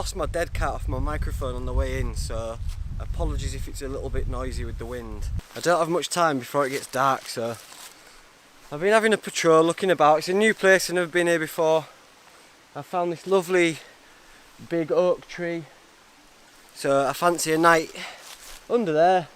lost my dead cat off my microphone on the way in, so apologies if it's a little bit noisy with the wind. I don't have much time before it gets dark, so I've been having a patrol, looking about. It's a new place, I've never been here before. I found this lovely big oak tree, so I fancy a night under there.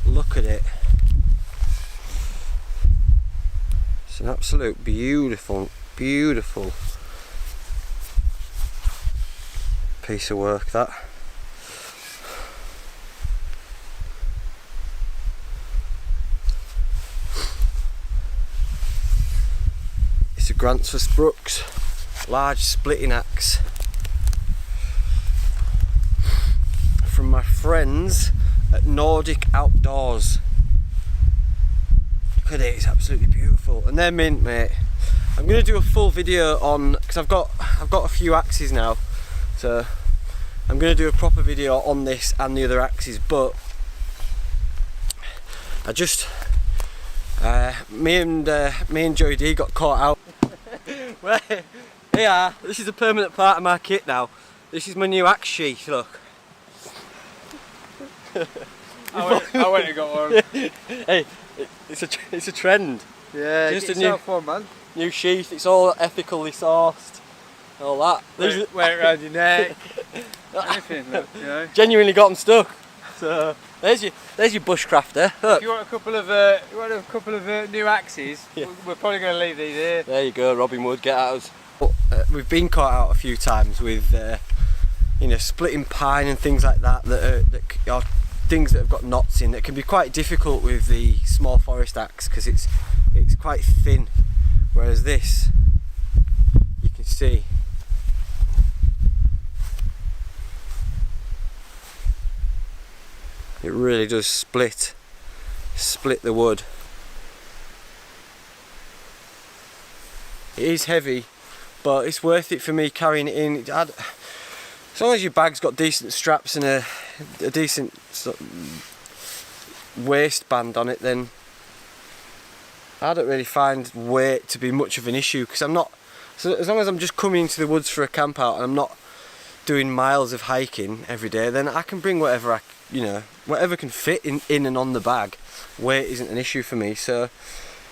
Look at it. It's an absolute beautiful, beautiful piece of work, that. It's a Grantsford Brooks large splitting axe from my friends at Nordic Outdoors. Look at it, it's absolutely beautiful, and they're mint, mate. I'm going to do a full video on, because I've got a few axes now, so I'm going to do a proper video on this and the other axes. But I just me and Joey D got caught out. Well, yeah, this is a permanent part of my kit now. This is my new axe sheath, look. I went and got one. Hey, it's a trend. Yeah, just get a new one, man. New sheath. It's all ethically sourced. All that. Wear it around your neck. Anything, look, you know. Genuinely got them stuck. So there's your bushcrafter. Look. If you want a couple of new axes, yeah, we're probably going to leave these here. There you go, Robin Wood. Get at us. We've been caught out a few times with you know, splitting pine and things like that that are things that have got knots in, that can be quite difficult with the small forest axe because it's quite thin, whereas this, you can see, it really does split the wood. It is heavy, but it's worth it for me carrying it in. As long as your bag's got decent straps and a decent waistband on it, then I don't really find weight to be much of an issue, because I'm not, so as long as I'm just coming into the woods for a camp out and I'm not doing miles of hiking every day, then I can bring whatever whatever can fit in and on the bag. Weight isn't an issue for me, so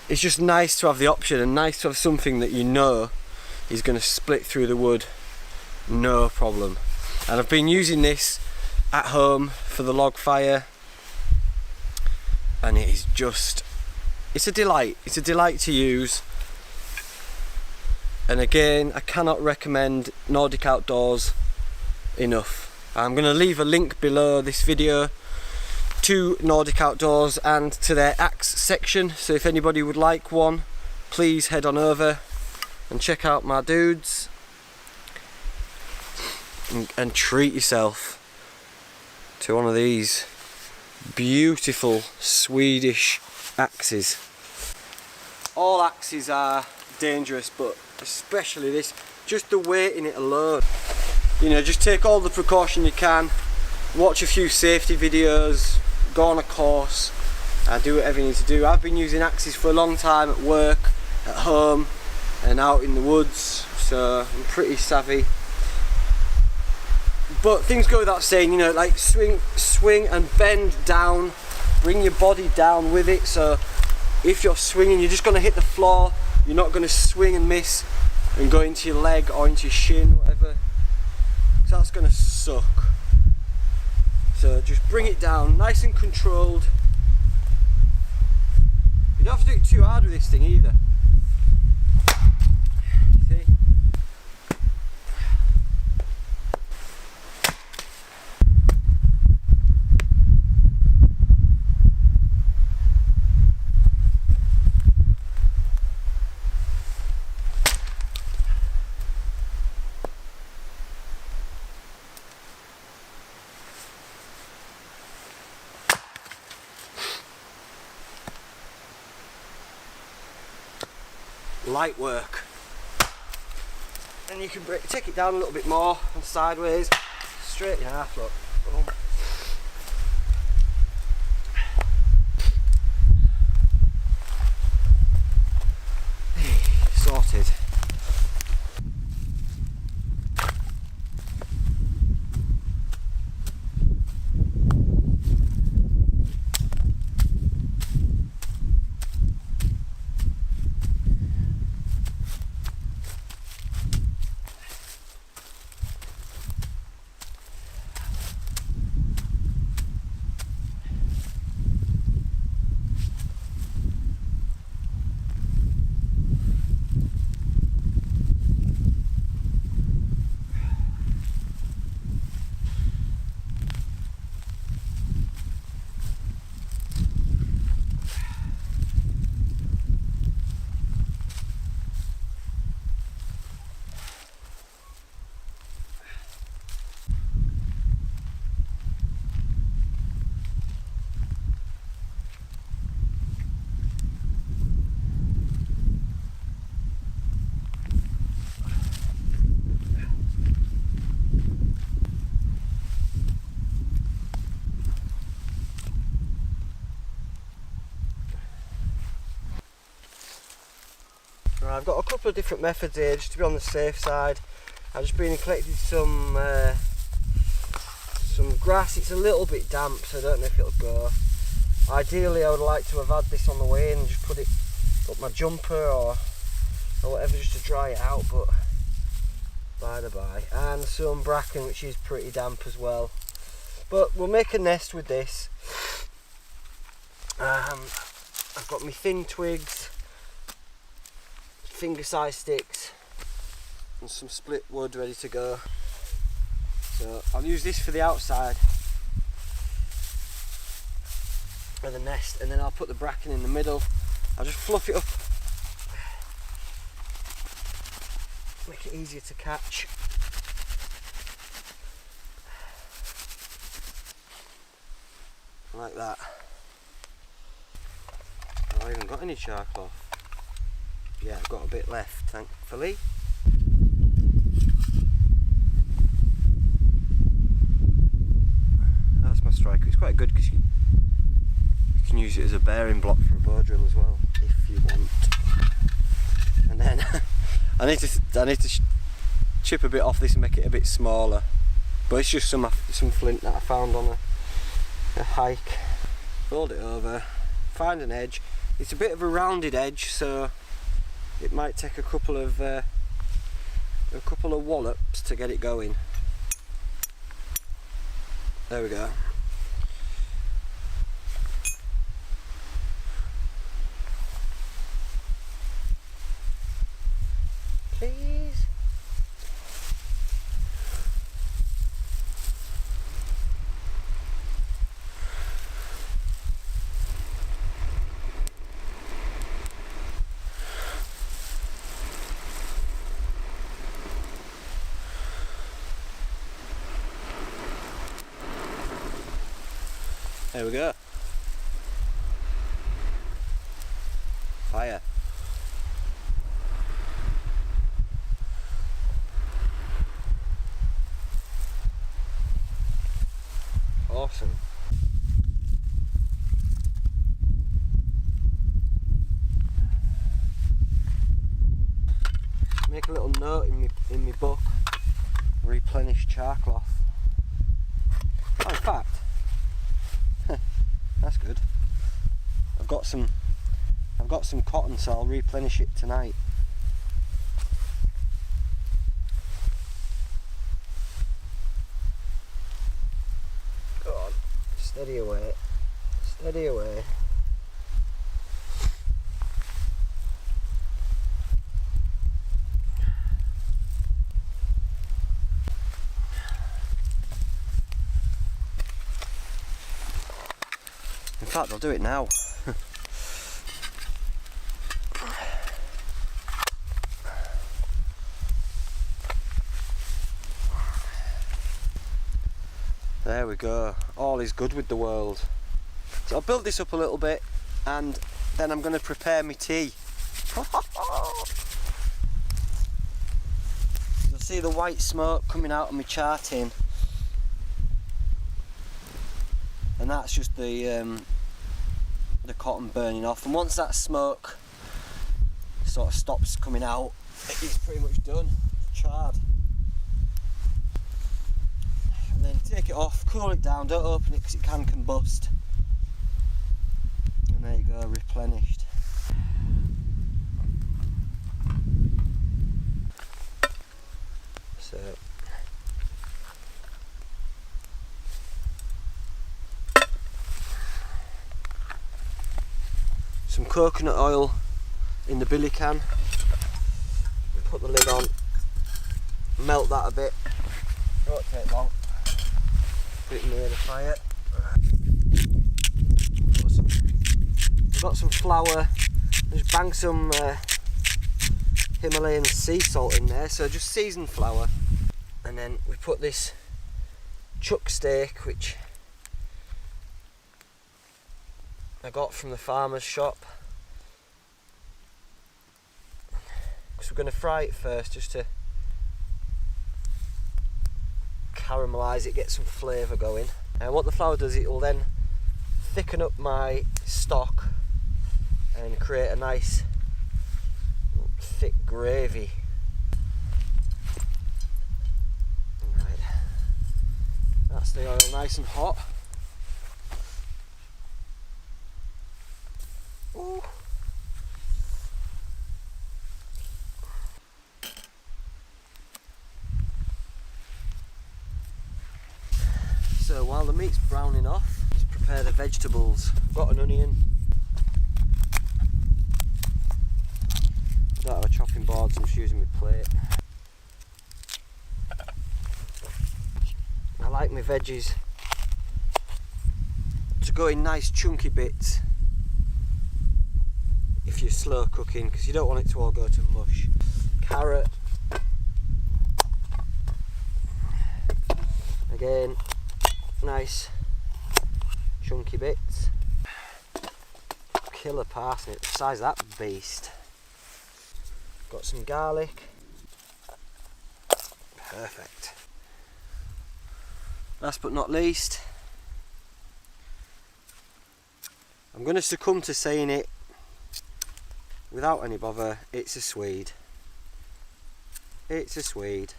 it's just nice to have the option and nice to have something that you know is going to split through the wood no problem. And I've been using this at home for the log fire, and it is just, it's a delight to use. And again, I cannot recommend Nordic Outdoors enough. I'm going to leave a link below this video to Nordic Outdoors and to their axe section, so if anybody would like one, please head on over and check out my dudes and treat yourself to one of these beautiful Swedish Axes. All axes are dangerous, but especially this, just the weight in it alone. You know, just take all the precaution you can, watch a few safety videos, go on a course, and do whatever you need to do. I've been using axes for a long time at work, at home, and out in the woods, so I'm pretty savvy. But things go without saying, you know, like swing and bend down, bring your body down with it, so if you're swinging, you're just going to hit the floor, you're not going to swing and miss and go into your leg or into your shin, whatever, so that's going to suck. So just bring it down, nice and controlled. You don't have to do it too hard with this thing either. See? Light work, and you can take it down a little bit more and sideways, straight in half, look. Boom. Sorted. I've got a couple of different methods here just to be on the safe side. I've just been and collected some grass. It's a little bit damp, so I don't know if it'll go. Ideally I would like to have had this on the way and just put it up my jumper or whatever just to dry it out, but by the by. And some bracken, which is pretty damp as well. But we'll make a nest with this. I've got my thin twigs, finger size sticks and some split wood ready to go. So I'll use this for the outside of the nest, and then I'll put the bracken in the middle. I'll just fluff it up, make it easier to catch. Like that. I haven't even got any char cloth. Yeah, I've got a bit left, thankfully. That's my striker. It's quite good because you can use it as a bearing block for a bow drill as well, if you want. And then I need to chip a bit off this and make it a bit smaller. But it's just some flint that I found on a hike. Fold it over, find an edge. It's a bit of a rounded edge, so it might take a couple of wallops to get it going. There we go. Please. There we go. fire. Awesome. Make a little note in my book. Replenish char cloth. Oh, in fact, that's good. I've got some cotton, so I'll replenish it tonight. Go on, steady away, steady away. In fact, I'll do it now. There we go. All is good with the world. So I'll build this up a little bit and then I'm going to prepare my tea. You'll see the white smoke coming out of my char tin. And that's just the cotton burning off, and once that smoke sort of stops coming out, it's pretty much done, charred. And then take it off, cool it down, don't open it because it can combust, and there you go, replenished. So some coconut oil in the billy can, put the lid on, melt that a bit, won't take long, put it near the fire. I've got some flour, just bang some Himalayan sea salt in there, so just seasoned flour, and then we put this chuck steak which I got from the farmer's shop, because we're going to fry it first just to caramelise it, get some flavour going. And what the flour does, it will then thicken up my stock and create a nice thick gravy. Right, that's the oil nice and hot. Ooh. So while the meat's browning off, let's prepare the vegetables. I've got an onion. I don't have a chopping board, so I'm just using my plate. I like my veggies to go in nice chunky bits if you're slow cooking, because you don't want it to all go to mush. Carrot, again, nice chunky bits. Killer parsnip, the size of that beast. Got some garlic. Perfect. Last but not least, I'm going to succumb to saying it without any bother, it's a Swede. It's a Swede.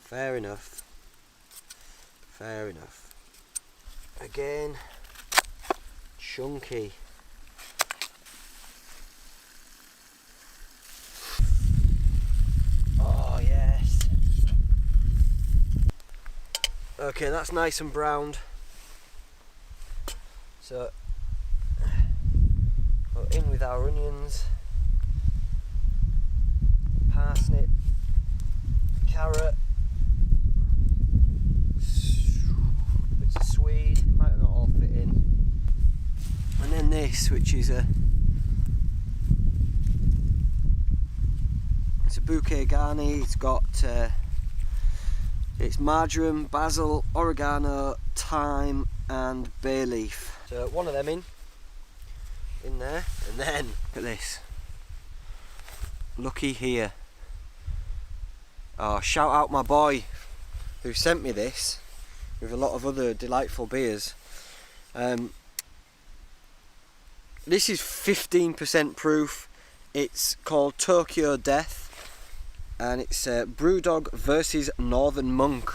Fair enough. Fair enough. Again, chunky. Oh yes. Okay, that's nice and browned. So, go in with our onions, parsnip, carrot, bits of swede, it might not all fit in, and then this, which is it's a bouquet garni. It's got it's marjoram, basil, oregano, thyme and bay leaf. So one of them in there, and then look at this. Looky here. Oh, shout out my boy who sent me this with a lot of other delightful beers. This is 15% proof. It's called Tokyo Death, and it's Brewdog versus Northern Monk.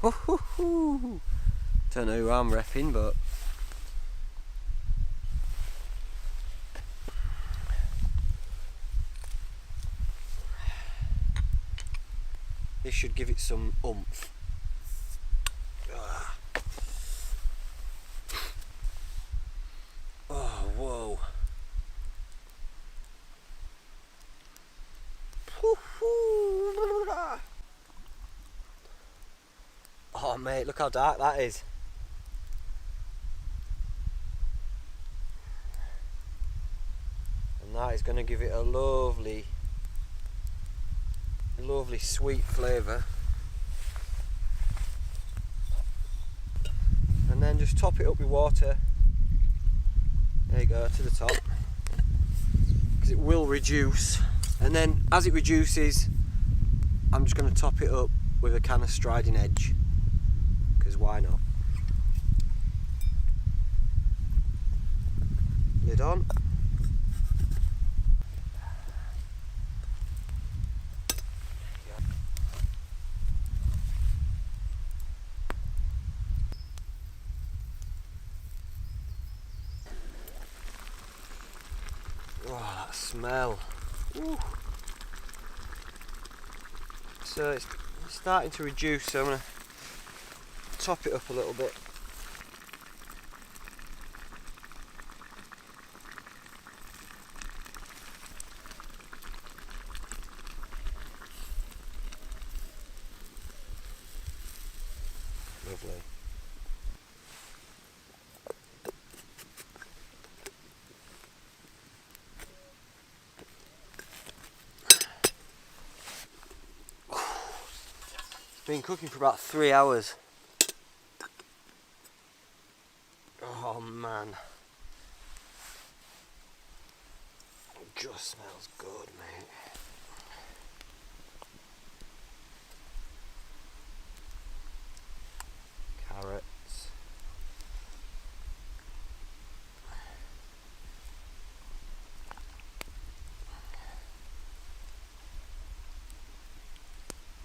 Don't know who I'm repping, but this should give it some oomph. Oh, whoa. Oh mate, look how dark that is. And that is going to give it a lovely sweet flavour. And then just top it up with water. There you go, to the top. Because it will reduce. And then as it reduces, I'm just going to top it up with a can of Striding Edge. Because why not? Lid on. Oh, that smell. Ooh. So it's starting to reduce, so I'm going to top it up a little bit. Lovely. It's been cooking for about 3 hours. Oh man. It just smells good, mate. Carrots.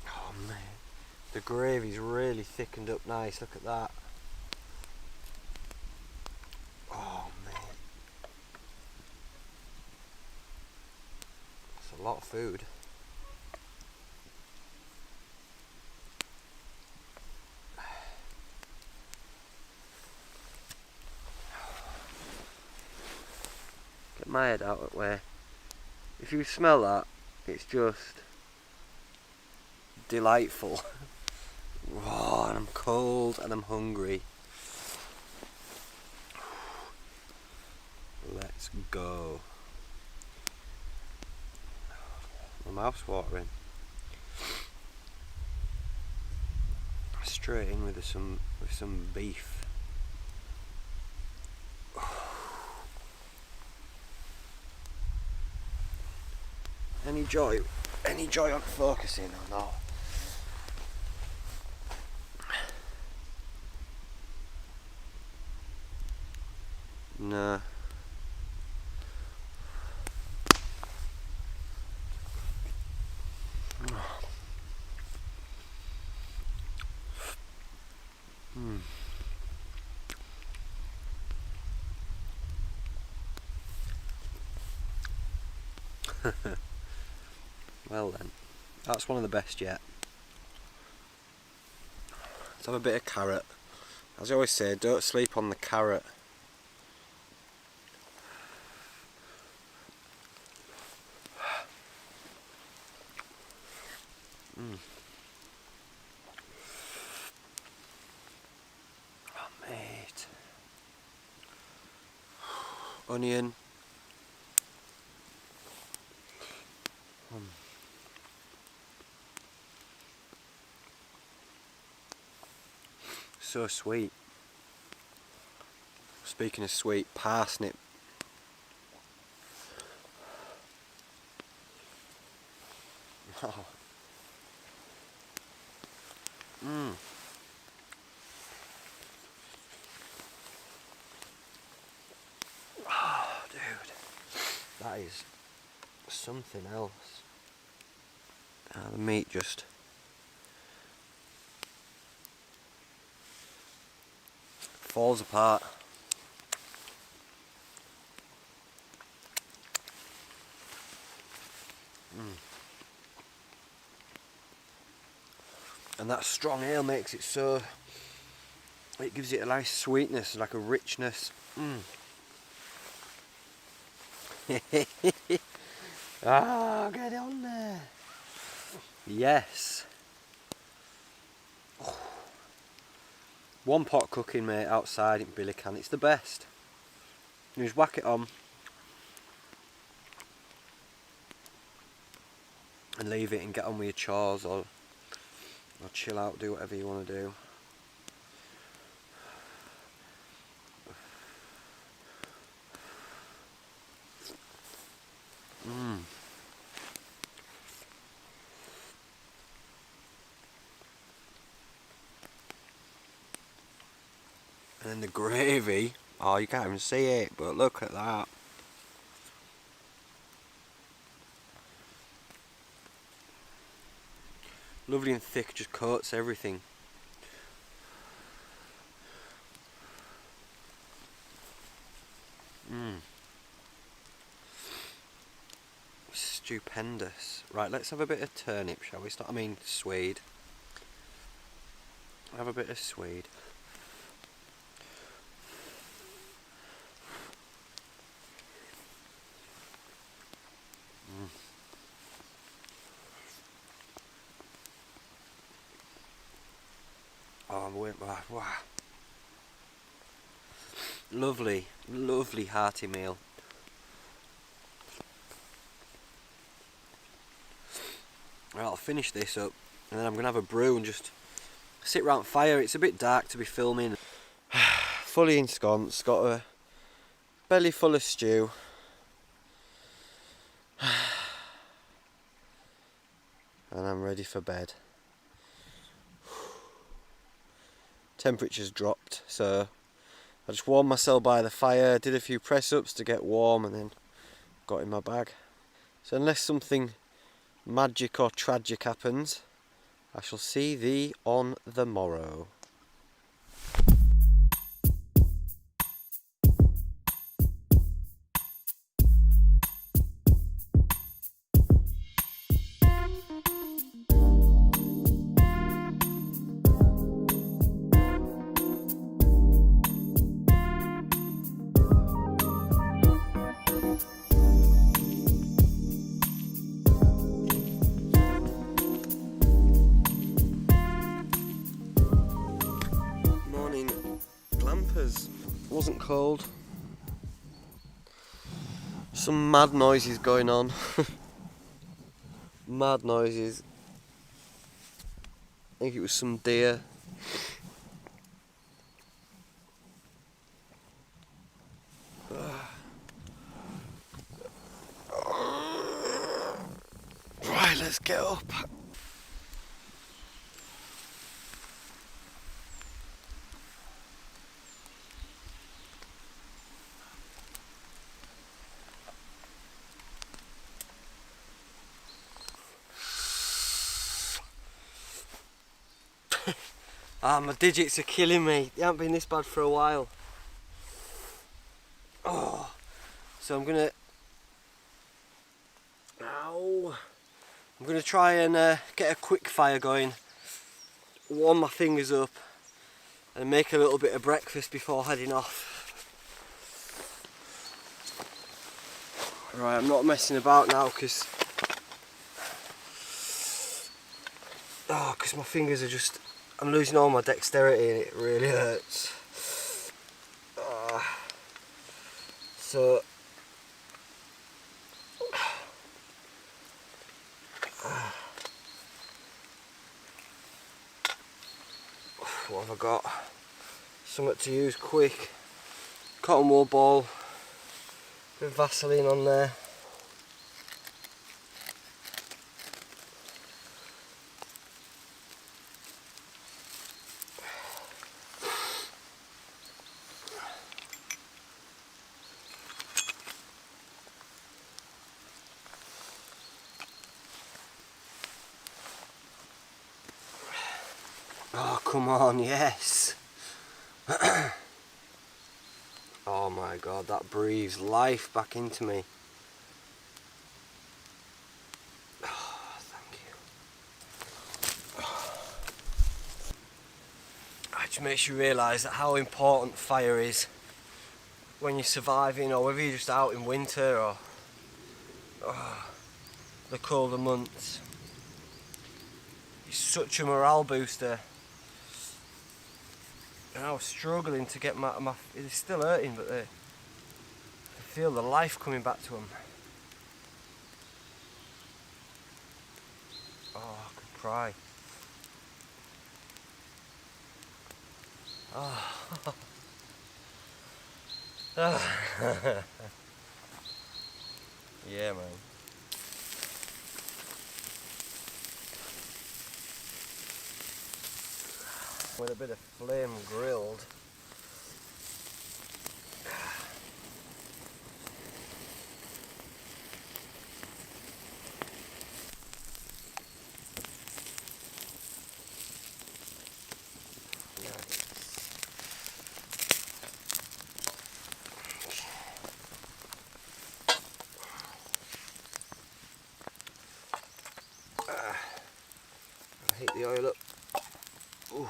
Oh man. The gravy's really thickened up nice, look at that. Oh man. That's a lot of food. Get my head out of the way. If you smell that, it's just delightful. Oh, and I'm cold and I'm hungry. Let's go. My mouth's watering. Straight in with some beef. Any joy on focusing or not? No. Well then, that's one of the best yet. Let's have a bit of carrot. As I always say, don't sleep on the carrot. Oh mate. Onion. So sweet. Speaking of sweet, parsnip. Oh. Oh, dude, that is something else. The meat just falls apart. And that strong ale makes it so, it gives it a nice sweetness, like a richness. Ah, get it on there. Yes. One pot cooking, mate, outside in Billycan. It's the best. You just whack it on and leave it and get on with your chores, or chill out, do whatever you want to do. And then the gravy, oh, you can't even see it, but look at that. Lovely and thick, just coats everything. Stupendous. Right, let's have a bit of turnip, shall we? I mean, swede. Have a bit of swede. Oh, wow. Lovely, lovely hearty meal. Right, I'll finish this up and then I'm going to have a brew and just sit round fire. It's a bit dark to be filming. Fully ensconced, got a belly full of stew. And I'm ready for bed. Temperature's dropped, so I just warmed myself by the fire, did a few press ups to get warm, and then got in my bag. So unless something magic or tragic happens, I shall see thee on the morrow. Wasn't cold. Some mad noises going on. Mad noises. I think it was some deer. Right, let's get up. My digits are killing me. They haven't been this bad for a while. Oh, so I'm gonna try and get a quick fire going, warm my fingers up, and make a little bit of breakfast before heading off. Right, I'm not messing about now because my fingers are just, I'm losing all my dexterity and it really hurts. So what have I got? Something to use quick. cotton wool ball, bit of Vaseline on there. Oh, come on, yes. Oh my god, that breathes life back into me. Oh, thank you. It just makes you realise that how important fire is when you're surviving, or whether you're just out in winter or the colder months. It's such a morale booster. And I was struggling to get my it's still hurting, but I feel the life coming back to them. Oh, I could cry. Oh. Yeah, man. With a bit of flame grilled. Heat the oil up. Ooh.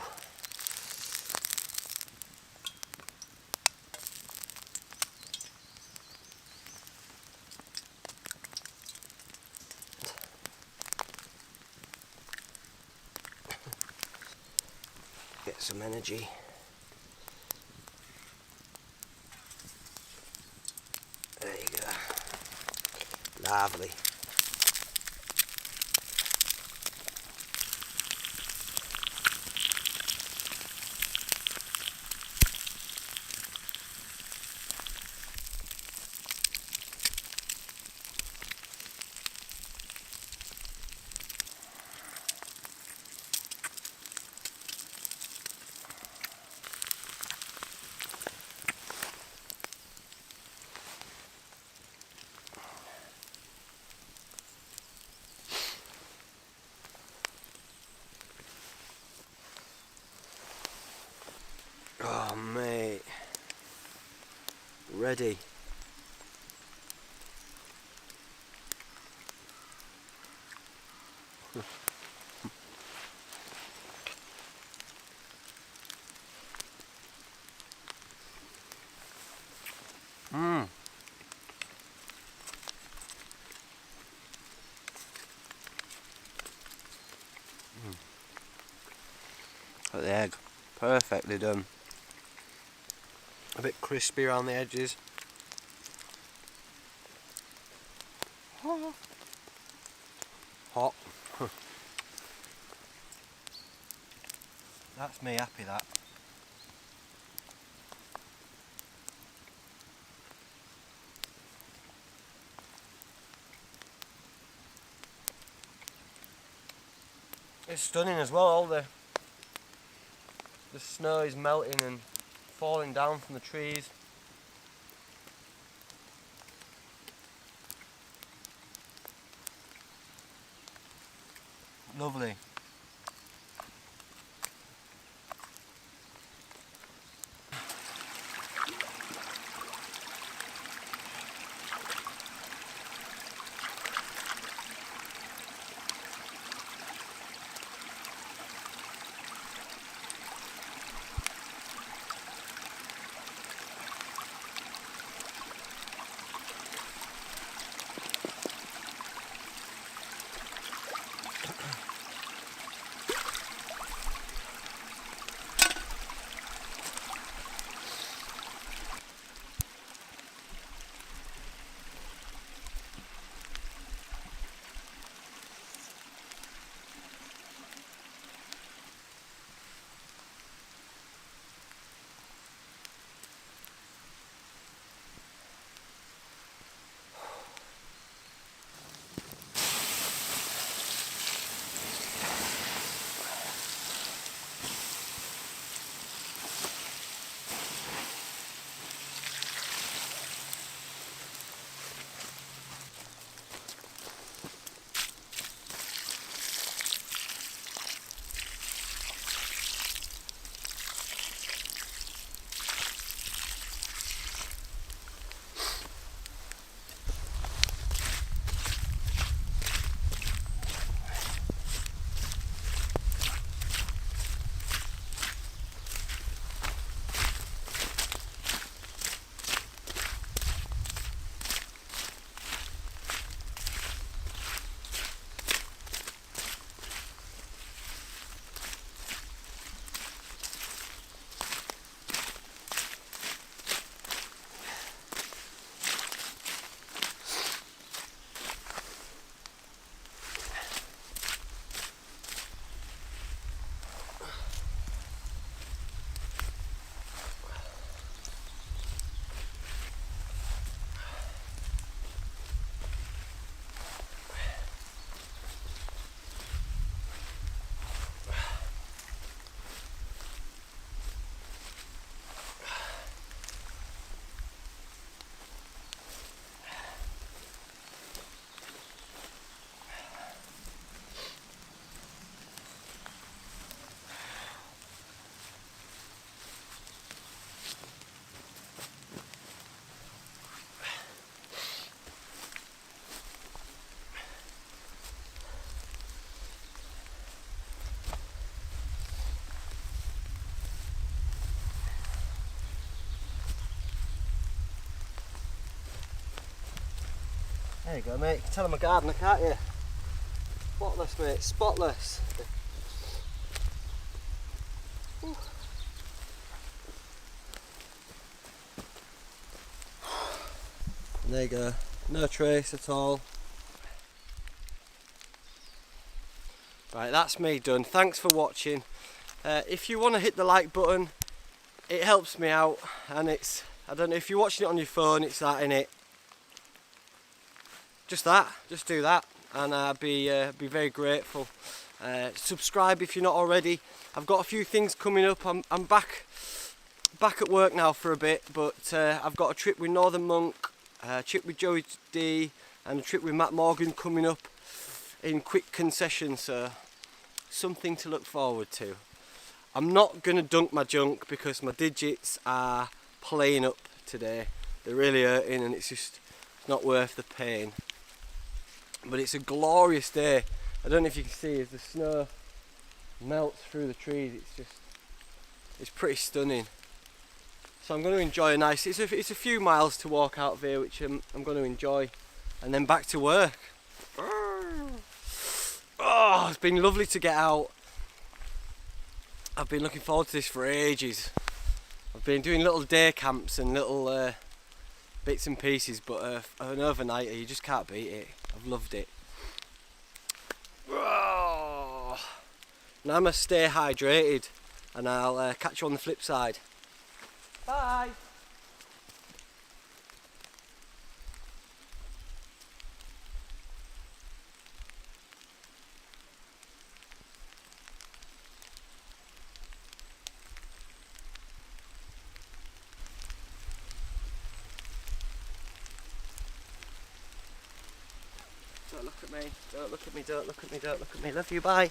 Get some energy. There you go. Lovely. Oh mate, ready. Mmm. Look at the egg, perfectly done. A bit crispy around the edges. Hot. That's me happy, that. It's stunning as well, all the snow is melting and falling down from the trees. Lovely. There you go, mate. You can tell I'm a gardener, can't you? Spotless, mate. Spotless. Ooh. And there you go. No trace at all. Right, that's me done. Thanks for watching. If you want to hit the like button, it helps me out, and it's, I don't know, if you're watching it on your phone, it's that in it. Just do that, and I'd be very grateful. Subscribe if you're not already. I've got a few things coming up. I'm back at work now for a bit, but I've got a trip with Northern Monk, a trip with Joey D, and a trip with Matt Morgan coming up in quick concession, so something to look forward to. I'm not going to dunk my junk because my digits are playing up today. They're really hurting, and it's just not worth the pain. But it's a glorious day. I don't know if you can see as the snow melts through the trees, it's pretty stunning. So I'm going to enjoy a nice, it's a few miles to walk out of here, which I'm going to enjoy, and then back to work. Oh, it's been lovely to get out. I've been looking forward to this for ages. I've been doing little day camps and little bits and pieces, but an overnighter, you just can't beat it. I've loved it. Oh. Now I must stay hydrated, and I'll catch you on the flip side. Bye! Don't look at me, don't look at me, don't look at me, don't look at me. Love you, bye.